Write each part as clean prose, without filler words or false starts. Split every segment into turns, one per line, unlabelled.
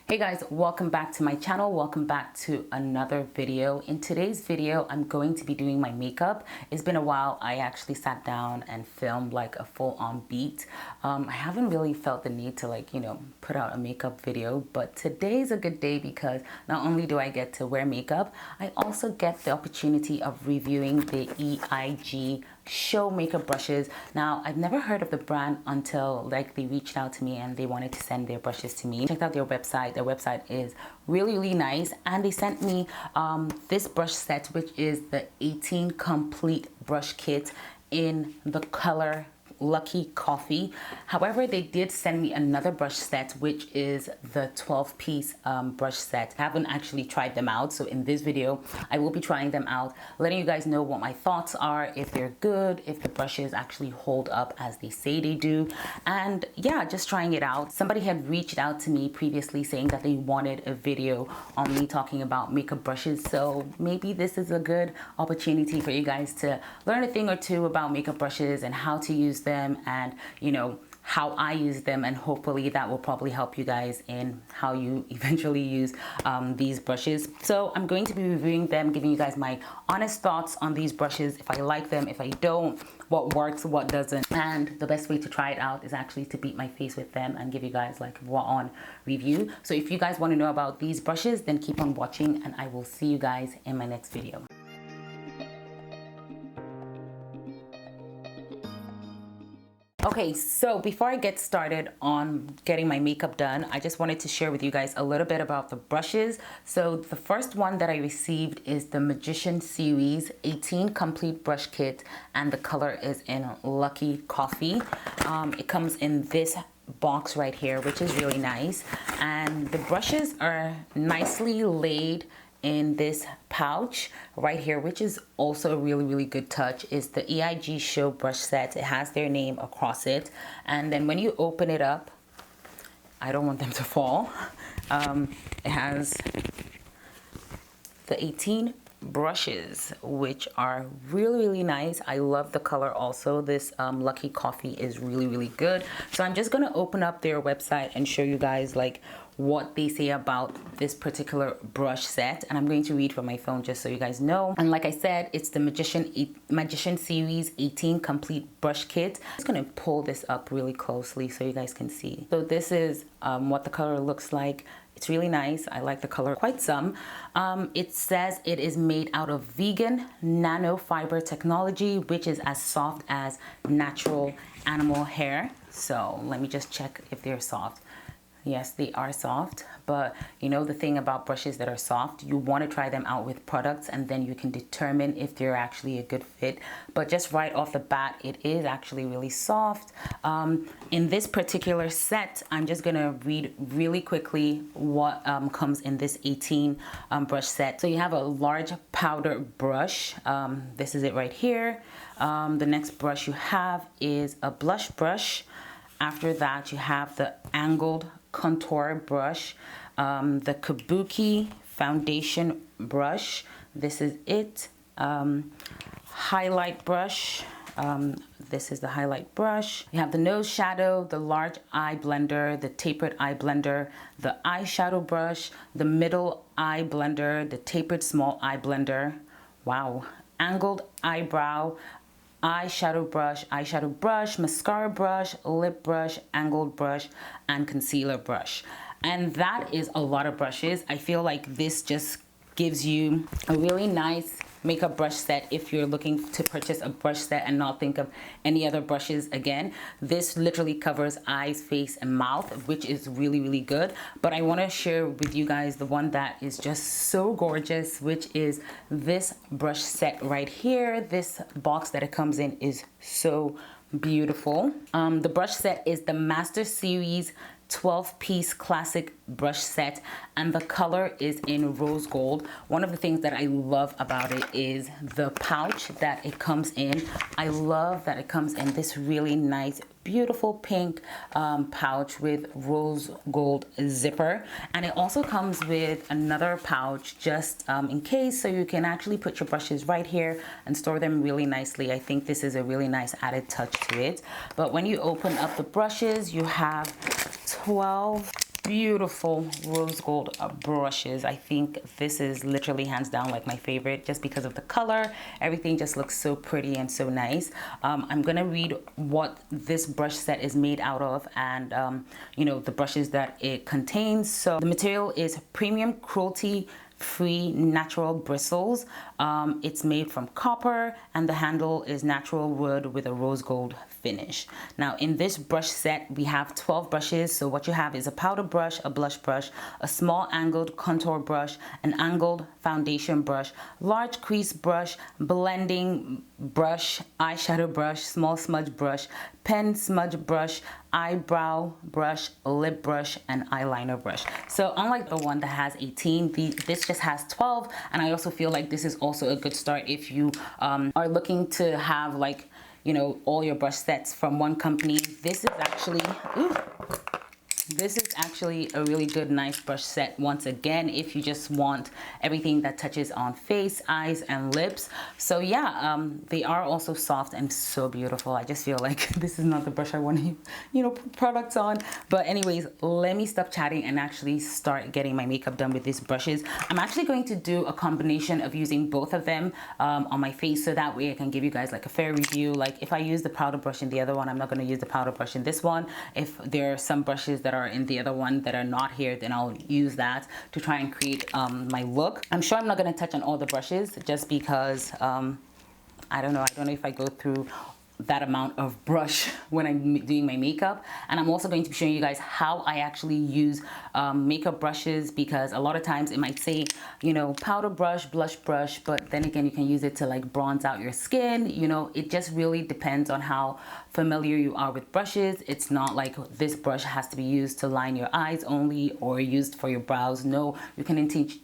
Hey guys, welcome back to my channel. Welcome back to another video. In today's video, I'm going to be doing my makeup. It's been a while. I actually sat down and filmed like a full-on beat. I haven't really felt the need to put out a makeup video, but today's a good day because not only do I get to wear makeup, I also get the opportunity of reviewing the EIGSHOW makeup brushes. Now, I've never heard of the brand until they reached out to me and they wanted to send their brushes to me. Checked out their website. Their website is really nice, and they sent me this brush set, which is the 18 complete brush kit in the color Lucky Coffee. However, they did send me another brush set, which is the 12-piece brush set. I haven't actually tried them out, so in this video I will be trying them out, letting you guys know what my thoughts are, if they're good, if the brushes actually hold up as they say they do, and yeah, just trying it out. Somebody had reached out to me previously saying that they wanted a video on me talking about makeup brushes, so maybe this is a good opportunity for you guys to learn a thing or two about makeup brushes and how to use them, and how I use them, and hopefully that will probably help you guys in how you eventually use these brushes. So I'm going to be reviewing them, giving you guys my honest thoughts on these brushes, if I like them, if I don't, what works, what doesn't. And the best way to try it out is actually to beat my face with them and give you guys like raw on review. So if you guys want to know about these brushes, then keep on watching, and I will see you guys in my next video. Okay, so before I get started on getting my makeup done, I just wanted to share with you guys a little bit about the brushes. So the first one that I received is the Magician Series 18 Complete Brush Kit, and the color is in Lucky Coffee. It comes in this box right here, which is really nice, and the brushes are nicely laid in this pouch right here, which is also a really good touch. Is the EIGSHOW brush set. It has their name across it, and then when you open it up, I don't want them to fall, it has the 18 brushes, which are really nice. I love the color also. This Lucky Coffee is really good. So I'm just gonna open up their website and show you guys like what they say about this particular brush set, and I'm going to read from my phone just so you guys know. And like I said, it's the Magician Series 18 Complete Brush Kit. I'm just gonna pull this up really closely so you guys can see. So this is what the color looks like. It's really nice. I like the color quite some. It says it is made out of vegan nanofiber technology, which is as soft as natural animal hair. So let me just check if they're soft. Yes, they are soft, but you know the thing about brushes that are soft, you want to try them out with products and then you can determine if they're actually a good fit. But just right off the bat, it is actually really soft. In this particular set, I'm just gonna read really quickly what comes in this 18 brush set. So you have a large powder brush. This is it right here. The next brush you have is a blush brush. After that, you have the angled contour brush, the Kabuki foundation brush. This is it. Highlight brush. This is the highlight brush. You have the nose shadow, the large eye blender, the tapered eye blender, the eyeshadow brush, the middle eye blender, the tapered small eye blender. Wow. Angled eyebrow, eyeshadow brush, mascara brush, lip brush, angled brush, and concealer brush. And that is a lot of brushes. I feel like this just gives you a really nice makeup brush set if you're looking to purchase a brush set and not think of any other brushes again. This literally covers eyes, face, and mouth, which is really good. But I want to share with you guys the one that is just so gorgeous, which is this brush set right here. This box that it comes in is so beautiful. The brush set is the Master Series 12-piece classic brush set, and the color is in rose gold. One of the things that I love about it is the pouch that it comes in. I love that it comes in this really nice beautiful pink pouch with rose gold zipper, and it also comes with another pouch just in case, so you can actually put your brushes right here and store them really nicely. I think this is a really nice added touch to it. But when you open up the brushes, you have 12 beautiful rose gold brushes. I think this is literally hands down like my favorite, just because of the color. Everything just looks so pretty and so nice. I'm gonna read what this brush set is made out of, and you know, the brushes that it contains. So the material is premium cruelty free natural bristles. It's made from copper, and the handle is natural wood with a rose gold finish. Now in this brush set we have 12 brushes. So what you have is a powder brush, a blush brush, a small angled contour brush, an angled foundation brush, large crease brush, blending brush, eyeshadow brush, small smudge brush, pen smudge brush, eyebrow brush, lip brush, and eyeliner brush. So unlike the one that has 18, this just has 12. And I also feel like this is also a good start if you are looking to have, like, you know, all your brush sets from one company. This is actually, this is actually a really good, nice brush set. Once again, if you just want everything that touches on face, eyes, and lips. So yeah, they are also soft and so beautiful. I just feel like this is not the brush I want to, you know, put products on. But anyways, let me stop chatting and actually start getting my makeup done with these brushes. I'm actually going to do a combination of using both of them on my face, so that way I can give you guys like a fair review. Like if I use the powder brush in the other one, I'm not going to use the powder brush in this one. If there are some brushes that are in the other one that are not here, then I'll use that to try and create my look. I'm sure I'm not going to touch on all the brushes, just because I don't know if I go through that amount of brush when I'm doing my makeup. And I'm also going to be showing you guys how I actually use makeup brushes, because a lot of times it might say, you know, powder brush, blush brush, but then again you can use it to like bronze out your skin. You know, it just really depends on how familiar you are with brushes. It's not like this brush has to be used to line your eyes only or used for your brows. No, you can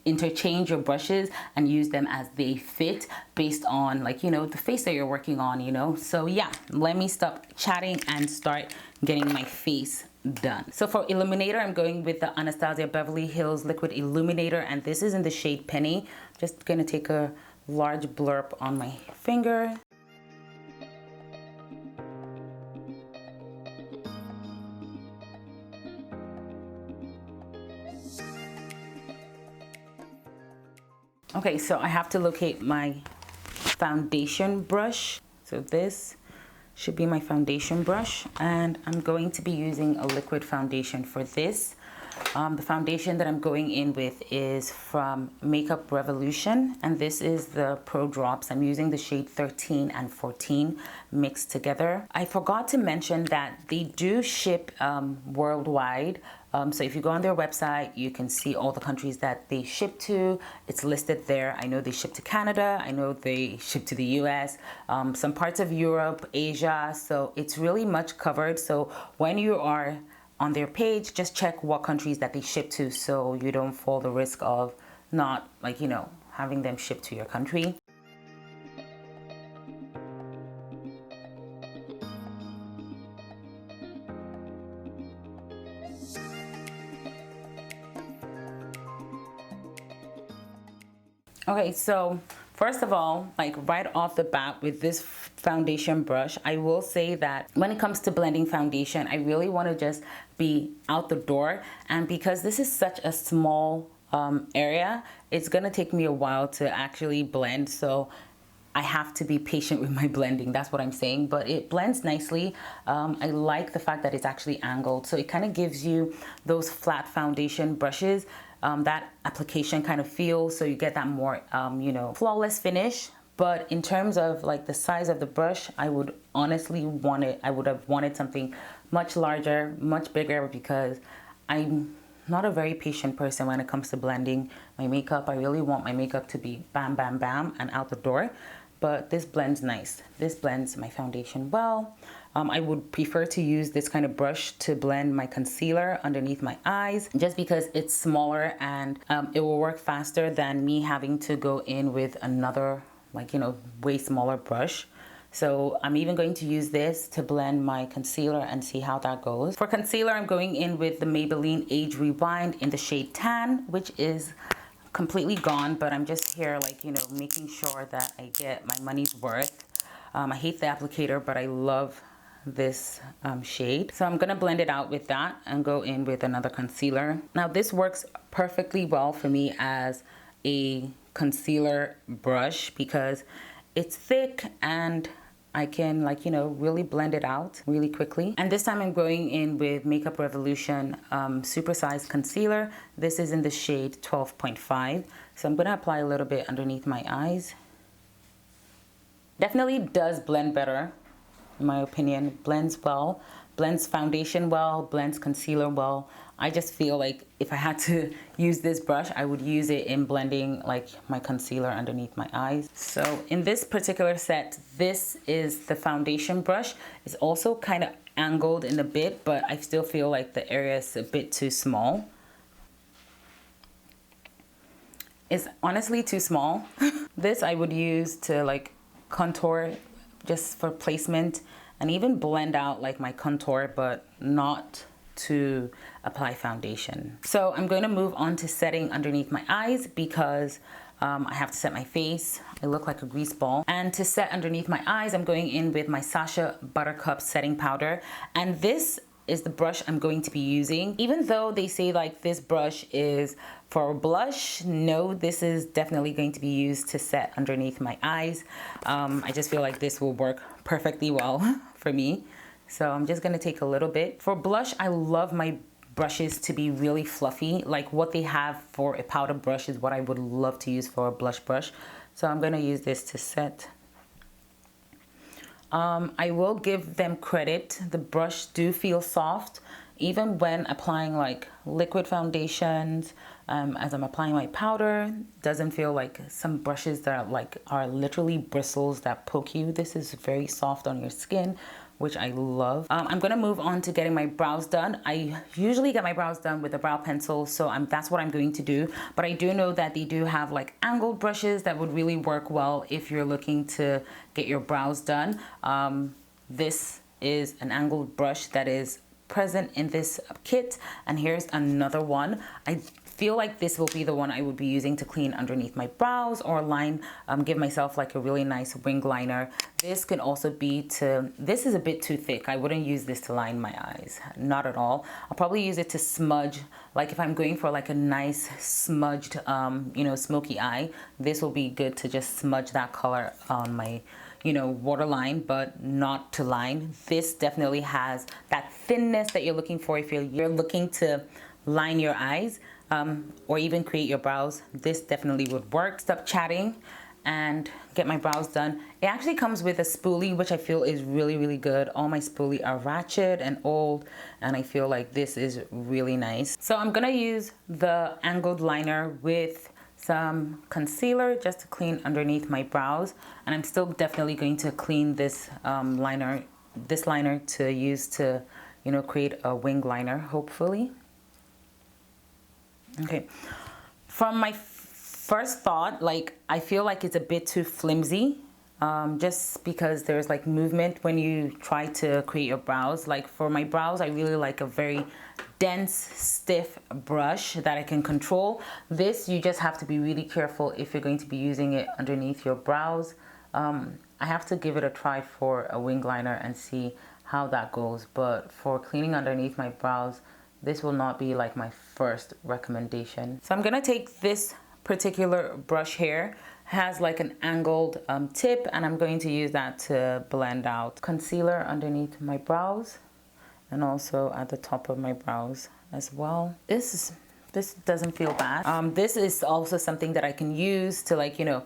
interchange your brushes and use them as they fit based on, like, you know, the face that you're working on, you know. So yeah, let me stop chatting and start getting my face done. So for illuminator, I'm going with the Anastasia Beverly Hills Liquid Illuminator, and this is in the shade Penny. Just gonna take a large blurb on my finger. Okay, so I have to locate my foundation brush. So this should be my foundation brush, and I'm going to be using a liquid foundation for this. The foundation that I'm going in with is from Makeup Revolution, and this is the Pro Drops. I'm using the shade 13 and 14 mixed together. I forgot to mention that they do ship worldwide. So if you go on their website, you can see all the countries that they ship to. It's listed there. I know they ship to Canada. I know they ship to the US, some parts of Europe, Asia. So it's really much covered. So when you are on their page, just check what countries that they ship to, so you don't fall the risk of not, like, you know, having them shipped to your country. Okay, so first of all, like right off the bat with this foundation brush, I will say that when it comes to blending foundation, I really want to just be out the door. And because this is such a small area, it's gonna take me a while to actually blend. So I have to be patient with my blending. That's what I'm saying, but it blends nicely. I like the fact that it's actually angled. So it kind of gives you those flat foundation brushes, that application kind of feel, so you get that more, you know, flawless finish. But in terms of like the size of the brush, I would honestly want it, I would have wanted something much larger, much bigger, because I'm not a very patient person when it comes to blending my makeup. I really want my makeup to be bam, bam, bam, and out the door. But this blends nice. This blends my foundation well. I would prefer to use this kind of brush to blend my concealer underneath my eyes, just because it's smaller and it will work faster than me having to go in with another, like, you know, way smaller brush. So I'm even going to use this to blend my concealer and see how that goes. For concealer, I'm going in with the Maybelline Age Rewind in the shade Tan, which is completely gone, but I'm just here, like, you know, making sure that I get my money's worth. I hate the applicator, but I love this shade. So I'm gonna blend it out with that and go in with another concealer. Now this works perfectly well for me as a concealer brush because it's thick and I can, like, you know, really blend it out really quickly. And this time I'm going in with Makeup Revolution Supersized Concealer. This is in the shade 12.5. So I'm gonna apply a little bit underneath my eyes. Definitely does blend better, in my opinion. Blends well, blends foundation well, blends concealer well. I just feel like if I had to use this brush, I would use it in blending like my concealer underneath my eyes. So in this particular set, this is the foundation brush. It's also kind of angled in a bit, but I still feel like the area is a bit too small. It's honestly too small. This I would use to like contour just for placement and even blend out like my contour, but not to apply foundation. So I'm going to move on to setting underneath my eyes because I have to set my face. I look like a grease ball. And to set underneath my eyes, I'm going in with my Sacha Buttercup setting powder. And this is the brush I'm going to be using. Even though they say like this brush is for blush, no, this is definitely going to be used to set underneath my eyes. I just feel like this will work perfectly well for me. So I'm just gonna take a little bit. For blush, I love my brushes to be really fluffy. Like what they have for a powder brush is what I would love to use for a blush brush. So I'm gonna use this to set. I will give them credit. The brush do feel soft, even when applying like liquid foundations. As I'm applying my powder, doesn't feel like some brushes that are literally bristles that poke you. This is very soft on your skin, which I love. I'm gonna move on to getting my brows done. I usually get my brows done with a brow pencil, so that's what I'm going to do. But I do know that they do have like angled brushes that would really work well if you're looking to get your brows done. This is an angled brush that is present in this kit, and here's another one. I feel like this will be the one I would be using to clean underneath my brows or line, give myself like a really nice wing liner. This can also be to, this is a bit too thick. I wouldn't use this to line my eyes, not at all. I'll probably use it to smudge, like if I'm going for like a nice smudged, you know, smoky eye, this will be good to just smudge that color on my, you know, waterline, but not to line. This definitely has that thinness that you're looking for if you're looking to line your eyes. Or even create your brows. This definitely would work. Stop chatting and get my brows done. It actually comes with a spoolie, which I feel is really, really good. All my spoolie are ratchet and old, and I feel like this is really nice. So I'm gonna use the angled liner with some concealer just to clean underneath my brows. And I'm still definitely going to clean this liner to use to, you know, create a wing liner, hopefully. Okay, from my first thought, like I feel like it's a bit too flimsy, just because there's like movement when you try to create your brows. Like for my brows, I really like a very dense, stiff brush that I can control. This, you just have to be really careful if you're going to be using it underneath your brows. I have to give it a try for a wing liner and see how that goes. But for cleaning underneath my brows, this will not be like my first recommendation. So I'm gonna take this particular brush here, has like an angled tip, and I'm going to use that to blend out concealer underneath my brows and also at the top of my brows as well. This doesn't feel bad. This is also something that I can use to, like, you know,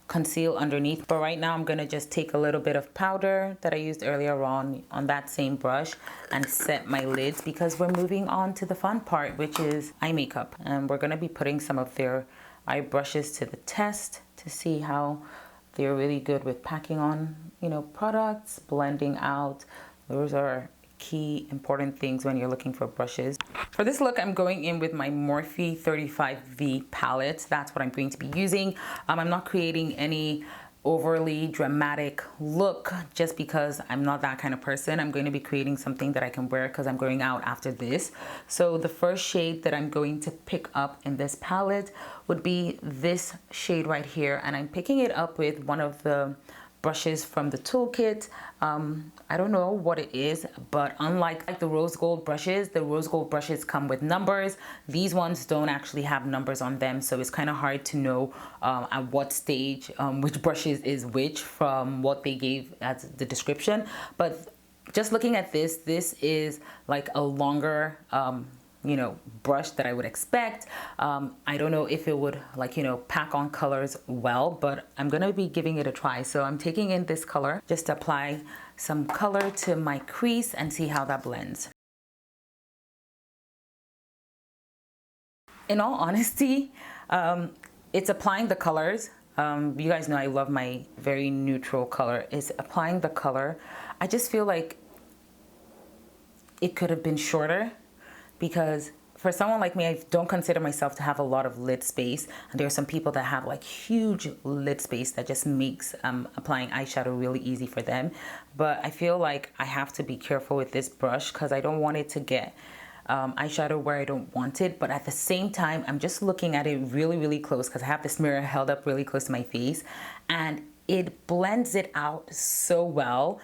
conceal underneath, but right now I'm gonna just take a little bit of powder that I used earlier on that same brush and set my lids, because we're moving on to the fun part, which is eye makeup, and we're gonna be putting some of their eye brushes to the test to see how they're really good with packing on, you know, products, blending out. Those are key important things when you're looking for brushes. For this look, I'm going in with my Morphe 35V palette. That's what I'm going to be using. I'm not creating any overly dramatic look just because I'm not that kind of person. I'm going to be creating something that I can wear because I'm going out after this. So the first shade that I'm going to pick up in this palette would be this shade right here, and I'm picking it up with one of the brushes from the toolkit. I don't know what it is, but unlike the rose gold brushes come with numbers. These ones don't actually have numbers on them, so it's kind of hard to know at what stage which brushes is which from what they gave as the description. But just looking at this is like a longer you know, brush that I would expect. I don't know if it would, like, you know, pack on colors well, but I'm gonna be giving it a try. So I'm taking in this color just to apply some color to my crease and see how that blends. In all honesty, it's applying the colors. You guys know I love my very neutral color. It's applying the color. I just feel like it could have been shorter, because for someone like me, I don't consider myself to have a lot of lid space. And there are some people that have like huge lid space that just makes applying eyeshadow really easy for them. But I feel like I have to be careful with this brush because I don't want it to get eyeshadow where I don't want it. But at the same time, I'm just looking at it really, really close because I have this mirror held up really close to my face, and it blends it out so well.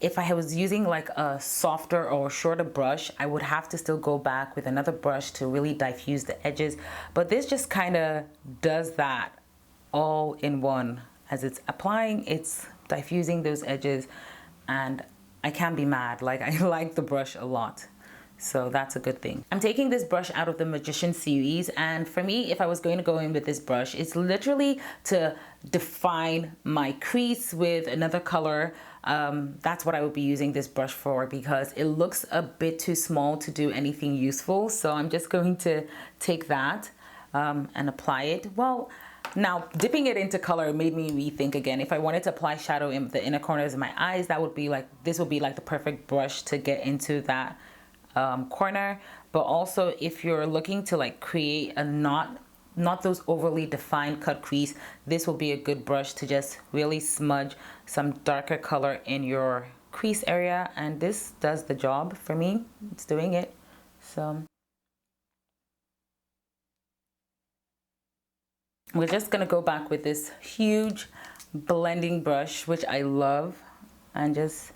If I was using like a softer or shorter brush, I would have to still go back with another brush to really diffuse the edges. But this just kind of does that all in one. As it's applying, it's diffusing those edges, and I can't be mad. Like, I like the brush a lot. So that's a good thing. I'm taking this brush out of the Magician series, and for me, if I was going to go in with this brush, it's literally to define my crease with another color. That's what I would be using this brush for, because it looks a bit too small to do anything useful. So I'm just going to take that and apply it. Well, now dipping it into color made me rethink again. If I wanted to apply shadow in the inner corners of my eyes, that would be like, this would be like the perfect brush to get into that corner. But also, if you're looking to like create a not those overly defined cut crease, this will be a good brush to just really smudge some darker color in your crease area, and this does the job for me. It's doing it. So we're just gonna go back with this huge blending brush, which I love, and just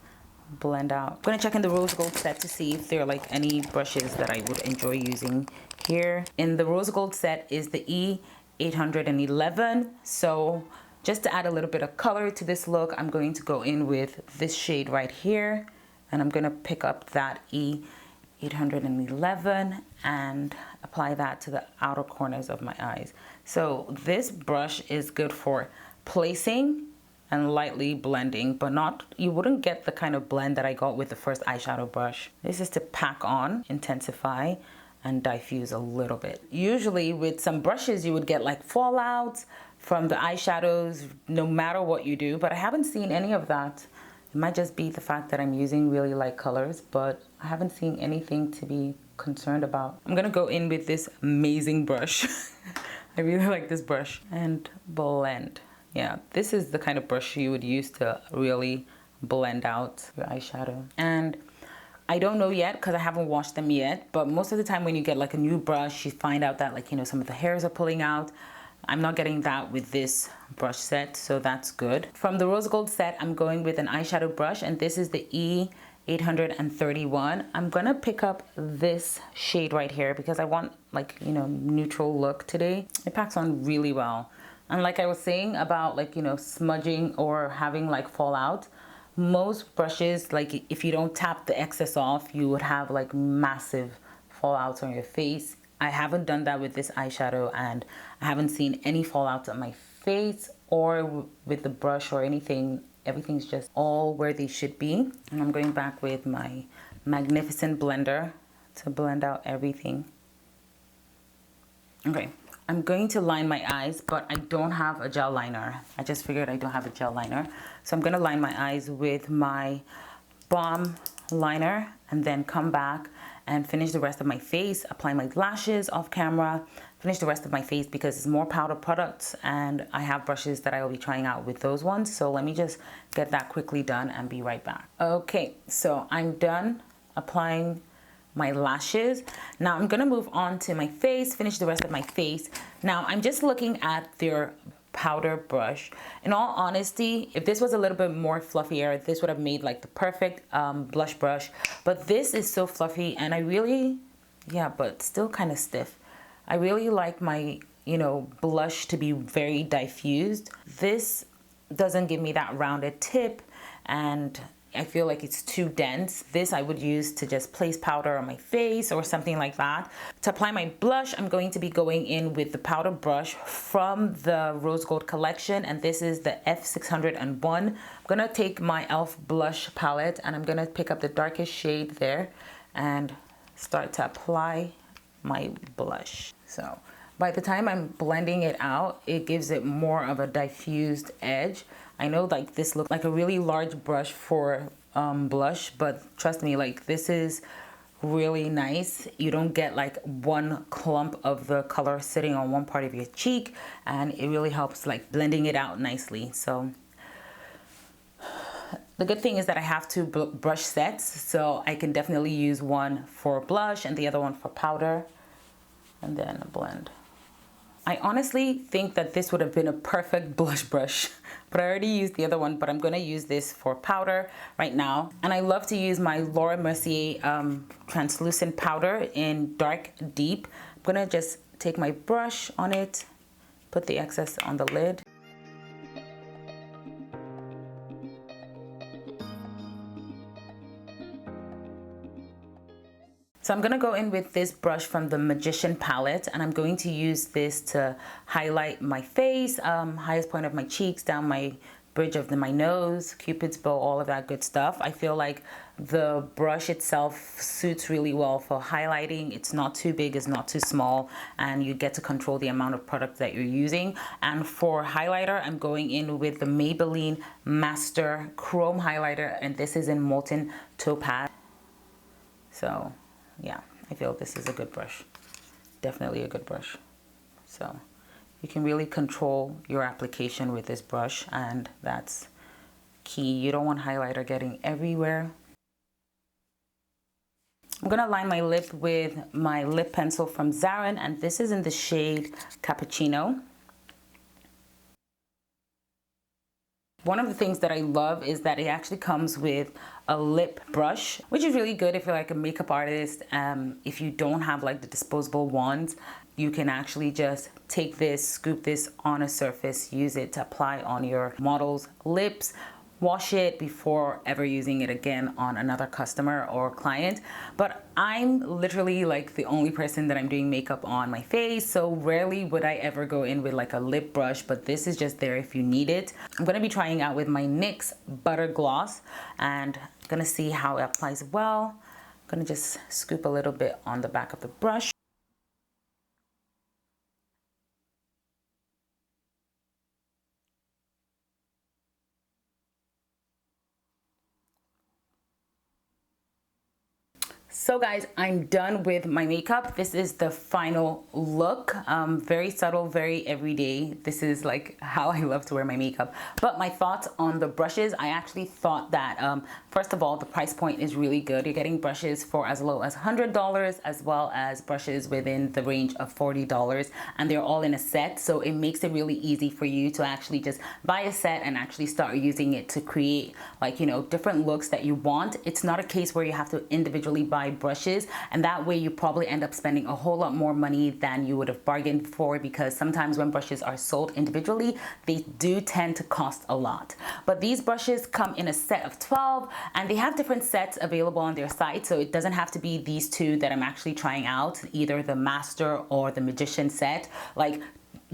blend out. I'm gonna check in the rose gold set to see if there are like any brushes that I would enjoy using here. In the rose gold set is the E811. So just to add a little bit of color to this look, I'm going to go in with this shade right here, and I'm gonna pick up that E811 and apply that to the outer corners of my eyes. So this brush is good for placing and lightly blending, but not, you wouldn't get the kind of blend that I got with the first eyeshadow brush. This is to pack on, intensify, and diffuse a little bit. Usually with some brushes, you would get like fallouts from the eyeshadows no matter what you do, but I haven't seen any of that. It might just be the fact that I'm using really light colors, but I haven't seen anything to be concerned about. I'm gonna go in with this amazing brush. I really like this brush, and blend. Yeah, this is the kind of brush you would use to really blend out your eyeshadow. And I don't know yet because I haven't washed them yet, but most of the time when you get like a new brush, you find out that, like, you know, some of the hairs are pulling out. I'm not getting that with this brush set, so that's good. From the rose gold set, I'm going with an eyeshadow brush, and this is the E831. I'm gonna pick up this shade right here because I want, like, you know, neutral look today. It packs on really well. And like I was saying about, like, you know, smudging or having like fallout, most brushes, like if you don't tap the excess off, you would have like massive fallouts on your face. I haven't done that with this eyeshadow, and I haven't seen any fallouts on my face or with the brush or anything. Everything's just all where they should be. And I'm going back with my magnificent blender to blend out everything. Okay. I'm going to line my eyes, but I don't have a gel liner. I just figured I don't have a gel liner. So I'm gonna line my eyes with my Balm liner and then come back and finish the rest of my face, apply my lashes off camera, finish the rest of my face because it's more powder products and I have brushes that I will be trying out with those ones. So let me just get that quickly done and be right back. Okay, so I'm done applying my lashes. Now I'm gonna move on to my face, finish the rest of my face. Now I'm just looking at their powder brush. In all honesty, if this was a little bit more fluffier, this would have made like the perfect blush brush. But this is so fluffy, and I really, yeah, but still kind of stiff. I really like my, you know, blush to be very diffused. This doesn't give me that rounded tip, and I feel like it's too dense. This I would use to just place powder on my face or something like that. To apply my blush, I'm going to be going in with the powder brush from the Rose Gold collection, and this is the F601. I'm gonna take my e.l.f. blush palette, and I'm gonna pick up the darkest shade there and start to apply my blush. So by the time I'm blending it out, it gives it more of a diffused edge. I know like this looks like a really large brush for blush, but trust me, like this is really nice. You don't get like one clump of the color sitting on one part of your cheek, and it really helps like blending it out nicely. So the good thing is that I have two brush sets, so I can definitely use one for blush and the other one for powder, and then blend. I honestly think that this would have been a perfect blush brush, but I already used the other one, but I'm gonna use this for powder right now. And I love to use my Laura Mercier translucent powder in dark deep. I'm gonna just take my brush on it, put the excess on the lid. So I'm gonna go in with this brush from the Magician palette, and I'm going to use this to highlight my face, highest point of my cheeks, down my bridge of my nose, Cupid's bow, all of that good stuff. I feel like the brush itself suits really well for highlighting. It's not too big, it's not too small, and you get to control the amount of product that you're using. And for highlighter, I'm going in with the Maybelline Master Chrome Highlighter, and this is in Molten Topaz. So yeah, I feel this is a good brush. Definitely a good brush. So you can really control your application with this brush, and that's key. You don't want highlighter getting everywhere. I'm gonna line my lip with my lip pencil from Zaron, and this is in the shade Cappuccino. One of the things that I love is that it actually comes with a lip brush, which is really good if you're like a makeup artist. If you don't have like the disposable wands, you can actually just take this, scoop this on a surface, use it to apply on your model's lips, wash it before ever using it again on another customer or client. But I'm literally like the only person that I'm doing makeup on my face, so rarely would I ever go in with like a lip brush, but this is just there if you need it. I'm gonna be trying out with my NYX Butter Gloss, and I'm gonna see how it applies well. I'm gonna just scoop a little bit on the back of the brush. So guys, I'm done with my makeup. This is the final look. Very subtle, very everyday. This is like how I love to wear my makeup. But my thoughts on the brushes, I actually thought that, first of all, the price point is really good. You're getting brushes for as low as $100, as well as brushes within the range of $40, and they're all in a set. So it makes it really easy for you to actually just buy a set and actually start using it to create like, you know, different looks that you want. It's not a case where you have to individually buy brushes, and that way you probably end up spending a whole lot more money than you would have bargained for, because sometimes when brushes are sold individually, they do tend to cost a lot. But these brushes come in a set of 12, and they have different sets available on their site, so it doesn't have to be these two that I'm actually trying out, either the Master or the Magician set. Like,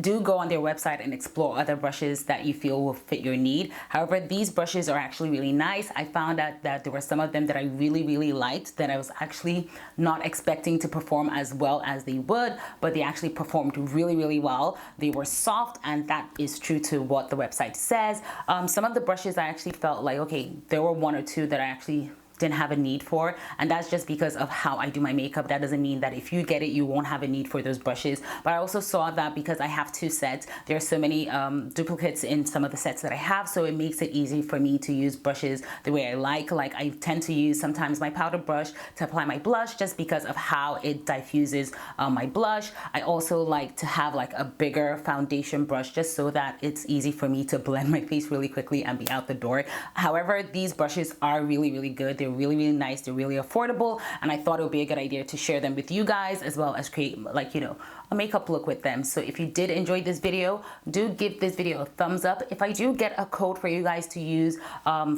do go on their website and explore other brushes that you feel will fit your need. However, these brushes are actually really nice. I found out that there were some of them that I really liked that I was actually not expecting to perform as well as they would, but they actually performed really well. They were soft, and that is true to what the website says. Some of the brushes I actually felt like, okay, there were one or two that I actually didn't have a need for, and that's just because of how I do my makeup. That doesn't mean that if you get it you won't have a need for those brushes, but I also saw that because I have 2 sets, there are so many duplicates in some of the sets that I have, so it makes it easy for me to use brushes the way I like I tend to use sometimes my powder brush to apply my blush just because of how it diffuses my blush. I also like to have like a bigger foundation brush just so that it's easy for me to blend my face really quickly and be out the door. However, these brushes are really good. They're really nice, they're really affordable, and I thought it would be a good idea to share them with you guys as well as create, like, you know, a makeup look with them. So if you did enjoy this video, do give this video a thumbs up. If I do get a code for you guys to use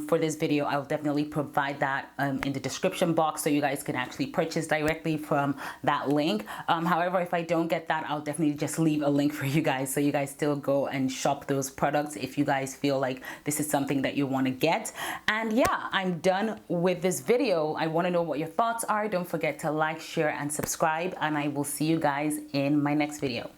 for this video, I'll definitely provide that in the description box so you guys can actually purchase directly from that link. However, if I don't get that, I'll definitely just leave a link for you guys so you guys still go and shop those products if you guys feel like this is something that you want to get. And yeah, I'm done with this video. I want to know what your thoughts are. Don't forget to like, share, and subscribe, and I will see you guys in my next video.